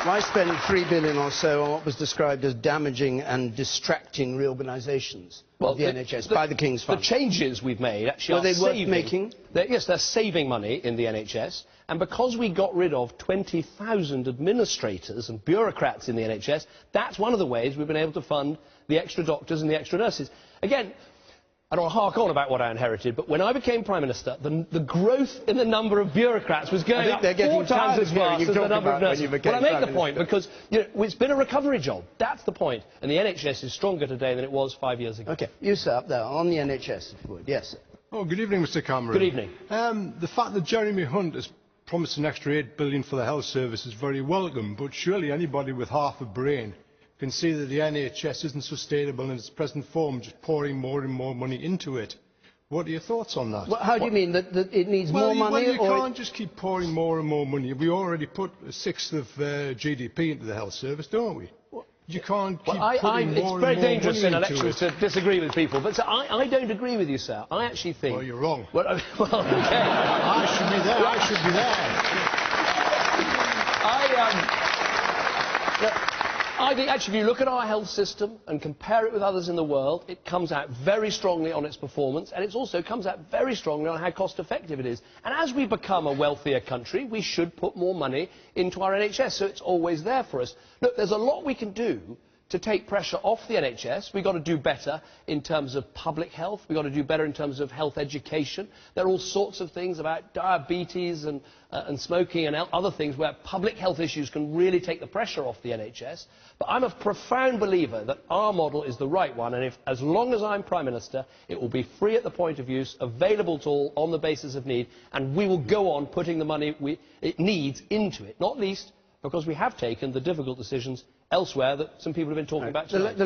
Why spend £3 billion or so on what was described as damaging and distracting reorganisations of the NHS by the King's Fund? The changes we've made actually are they worth making? Yes, they're saving money in the NHS, and because we got rid of 20,000 administrators and bureaucrats in the NHS, that's one of the ways we've been able to fund the extra doctors and the extra nurses. Again, I don't want to hark on about what I inherited, but when I became Prime Minister, the growth in the number of bureaucrats was going up 4 times as fast as the number of nurses. Well, I make the point because it's been a recovery job. That's the point. And the NHS is stronger today than it was 5 years ago. OK. You, sir, up there, on the NHS, if you would. Yes, sir. Oh, good evening, Mr Cameron. Good evening. The fact that Jeremy Hunt has promised an extra £8 billion for the health service is very welcome, but surely anybody with half a brain can see that the NHS isn't sustainable in its present form, just pouring more and more money into it. What are your thoughts on that? Well, how do you mean? That it needs more money? Well, you can't just keep pouring more and more money. We already put a sixth of GDP into the health service, don't we? You can't keep putting more and more money into it. It's very dangerous in elections to disagree with people, but I don't agree with you, sir. I actually think... Well, you're wrong. Well, okay. I should be there. I should be there. I think, actually, if you look at our health system and compare it with others in the world, it comes out very strongly on its performance, and it also comes out very strongly on how cost-effective it is. And as we become a wealthier country, we should put more money into our NHS, so it's always there for us. Look, there's a lot we can do to take pressure off the NHS. We've got to do better in terms of public health. We've got to do better in terms of health education. There are all sorts of things about diabetes and smoking and other things where public health issues can really take the pressure off the NHS. But I'm a profound believer that our model is the right one, and as long as I'm Prime Minister, it will be free at the point of use, available to all on the basis of need, and we will go on putting the money it needs into it, not least because we have taken the difficult decisions elsewhere that some people have been talking about tonight.